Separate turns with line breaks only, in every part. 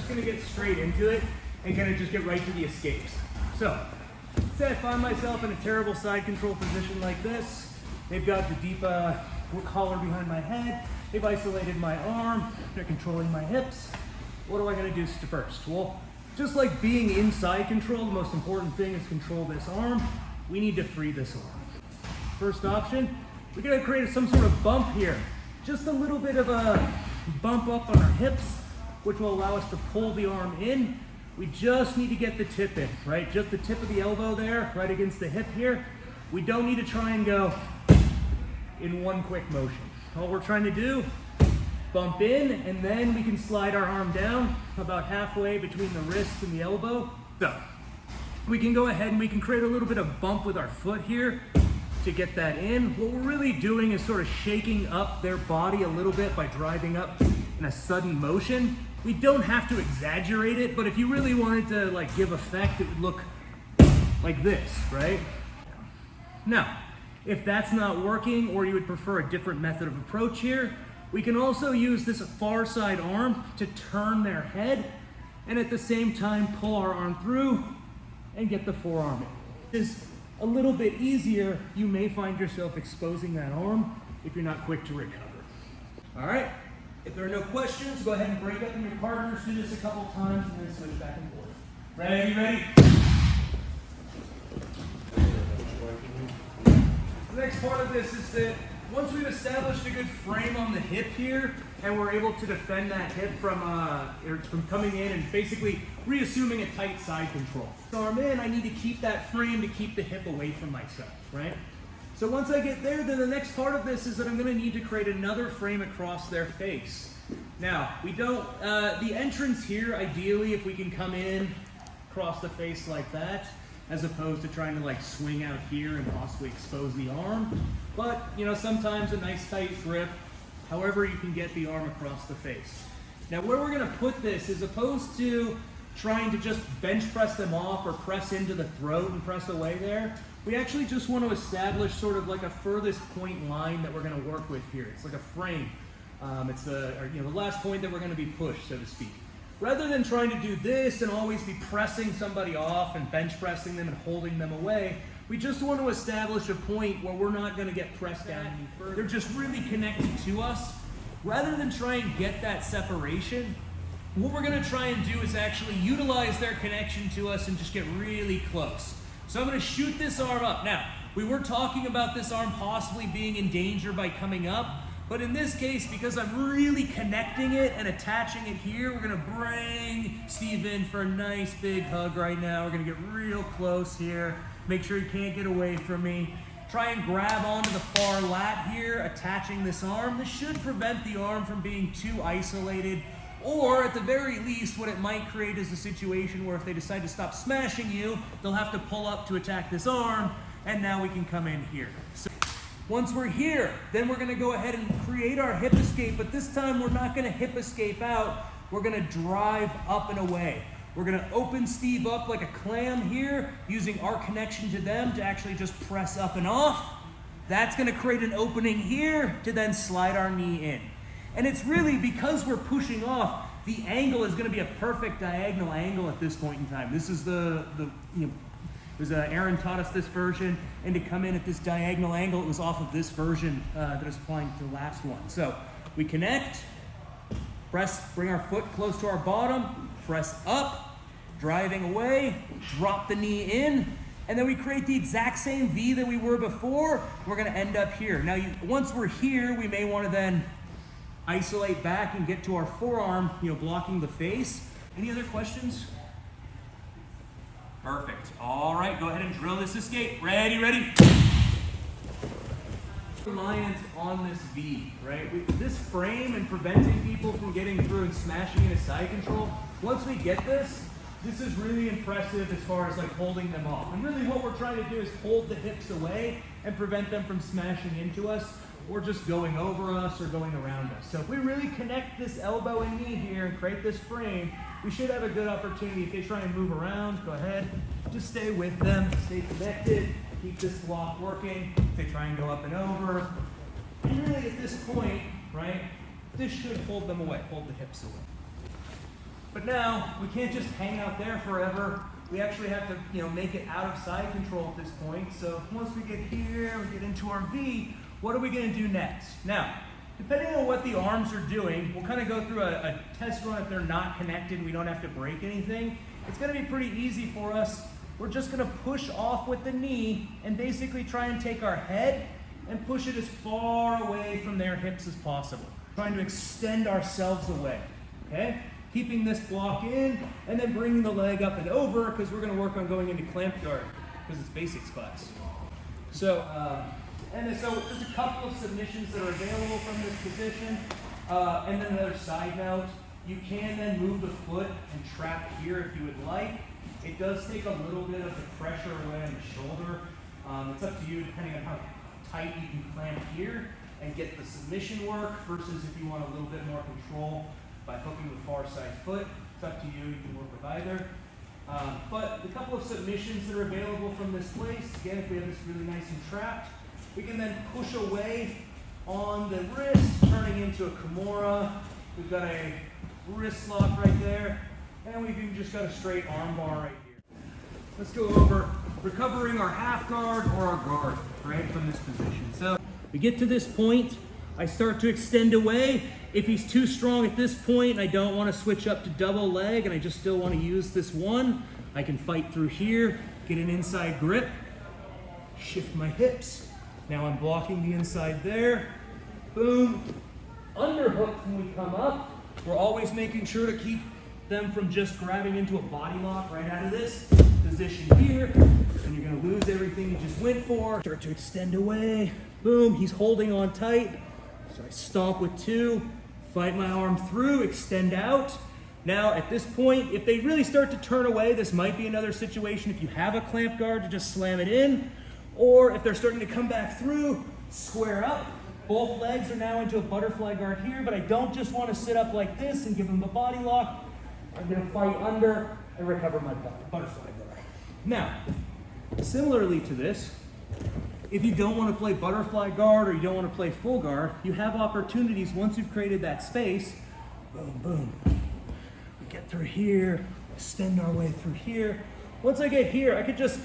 just gonna get straight into it and kind of just get right to the escapes. So, say I find myself in a terrible side control position like this. They've got the deep collar behind my head. They've isolated my arm. They're controlling my hips. What do I gotta do first? Well, just like being in side control, the most important thing is control this arm. We need to free this arm. First option, we're gonna create some sort of bump here. Just a little bit of a bump up on our hips, which will allow us to pull the arm in. We just need to get the tip in, right? Just the tip of the elbow there, right against the hip here. We don't need to try and go in one quick motion. All we're trying to do, bump in, and then we can slide our arm down about halfway between the wrist and the elbow. So we can go ahead and we can create a little bit of bump with our foot here to get that in. What we're really doing is sort of shaking up their body a little bit by driving up in a sudden motion. We don't have to exaggerate it, but if you really wanted to like give effect, it would look like this, right? Now, if that's not working or you would prefer a different method of approach here, we can also use this far side arm to turn their head and at the same time pull our arm through and get the forearm in. It's a little bit easier. You may find yourself exposing that arm if you're not quick to recover. All right, if there are no questions, go ahead and break up in your partners. Do this a couple times and then switch back and forth. Ready? The next part of this is that once we've established a good frame on the hip here, and we're able to defend that hip from coming in and basically reassuming a tight side control. So arm in, I need to keep that frame to keep the hip away from myself, right? So once I get there, then the next part of this is that I'm gonna need to create another frame across their face. Now, we don't, the entrance here, ideally, if we can come in across the face like that, as opposed to trying to like swing out here and possibly expose the arm. But, you know, sometimes a nice tight grip, however you can get the arm across the face. Now where we're gonna put this, as opposed to trying to just bench press them off or press into the throat and press away there, we actually just want to establish sort of like a furthest point line that we're gonna work with here. It's like a frame. It's the last point that we're gonna be pushed, so to speak. Rather than trying to do this and always be pressing somebody off and bench pressing them and holding them away, we just want to establish a point where we're not going to get pressed down any further. They're just really connected to us. Rather than try and get that separation, what we're going to try and do is actually utilize their connection to us and just get really close. So I'm going to shoot this arm up. Now, we were talking about this arm possibly being in danger by coming up. But in this case, because I'm really connecting it and attaching it here, we're gonna bring Steve in for a nice big hug right now. We're gonna get real close here. Make sure he can't get away from me. Try and grab onto the far lat here, attaching this arm. This should prevent the arm from being too isolated, or at the very least, what it might create is a situation where if they decide to stop smashing you, they'll have to pull up to attack this arm, and now we can come in here. So once we're here, then we're gonna go ahead and create our hip escape, but this time we're not gonna hip escape out, we're gonna drive up and away. We're gonna open Steve up like a clam here, using our connection to them to actually just press up and off. That's gonna create an opening here to then slide our knee in. And it's really because we're pushing off, the angle is gonna be a perfect diagonal angle at this point in time. This is Aaron taught us this version, and to come in at this diagonal angle, it was off of this version that was applying to the last one. So we connect, press, bring our foot close to our bottom, press up, driving away, drop the knee in, and then we create the exact same V that we were before. We're gonna end up here. Now, once we're here, we may wanna then isolate back and get to our forearm, blocking the face. Any other questions? Perfect. All right, go ahead and drill this escape. Ready? Reliance on this V, right? This frame and preventing people from getting through and smashing into side control, once we get this is really impressive as far as like holding them off. And really what we're trying to do is hold the hips away and prevent them from smashing into us or just going over us or going around us. So if we really connect this elbow and knee here and create this frame, we should have a good opportunity. If they try and move around, go ahead, just stay with them, stay connected, keep this block working. If they try and go up and over, and really at this point, right, this should hold them away, hold the hips away. But now, we can't just hang out there forever. We actually have to, make it out of side control at this point. So once we get here, we get into our V, what are we gonna do next? Now, depending on what the arms are doing, we'll kind of go through a test run if they're not connected, we don't have to break anything. It's gonna be pretty easy for us. We're just gonna push off with the knee and basically try and take our head and push it as far away from their hips as possible. Trying to extend ourselves away, okay? Keeping this block in and then bringing the leg up and over because we're gonna work on going into clamp guard because it's basics class. So there's a couple of submissions that are available from this position. And then another side note, you can then move the foot and trap here if you would like. It does take a little bit of the pressure away on the shoulder. It's up to you depending on how tight you can clamp here and get the submission work versus if you want a little bit more control by hooking the far side foot. It's up to you, you can work with either. But the couple of submissions that are available from this place, again, if we have this really nice and trapped, we can then push away on the wrist, turning into a Kimura. We've got a wrist lock right there, and we've even just got a straight arm bar right here. Let's go over recovering our half guard or our guard, right, from this position. So we get to this point, I start to extend away. If he's too strong at this point and I don't want to switch up to double leg and I just still want to use this one, I can fight through here, get an inside grip, shift my hips. Now I'm blocking the inside there. Boom. Underhook when we come up. We're always making sure to keep them from just grabbing into a body lock right out of this position here. And you're going to lose everything you just went for. Start to extend away. Boom. He's holding on tight. So I stomp with two, fight my arm through, extend out. Now at this point, if they really start to turn away, this might be another situation if you have a clamp guard to just slam it in, or if they're starting to come back through, square up. Both legs are now into a butterfly guard here, but I don't just want to sit up like this and give them a body lock. I'm going to fight under and recover my butterfly guard. Now, similarly to this, if you don't want to play butterfly guard or you don't want to play full guard, you have opportunities once you've created that space. Boom, boom. We get through here, extend our way through here. Once I get here, I could just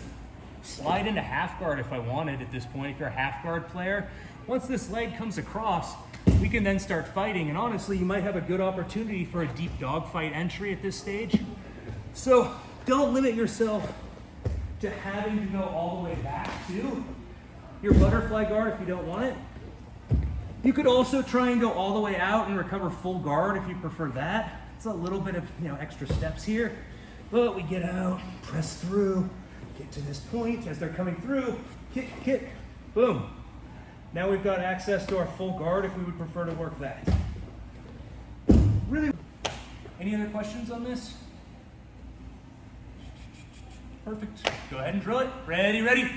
slide into half guard if I wanted at this point, if you're a half guard player. Once this leg comes across, we can then start fighting. And honestly, you might have a good opportunity for a deep dogfight entry at this stage. So don't limit yourself to having to go all the way back to your butterfly guard if you don't want it. You could also try and go all the way out and recover full guard if you prefer that. It's a little bit of extra steps here, but we get out, press through, get to this point as they're coming through, kick, kick, boom. Now we've got access to our full guard if we would prefer to work that. Really, any other questions on this? Perfect. Go ahead and drill it. Ready, ready.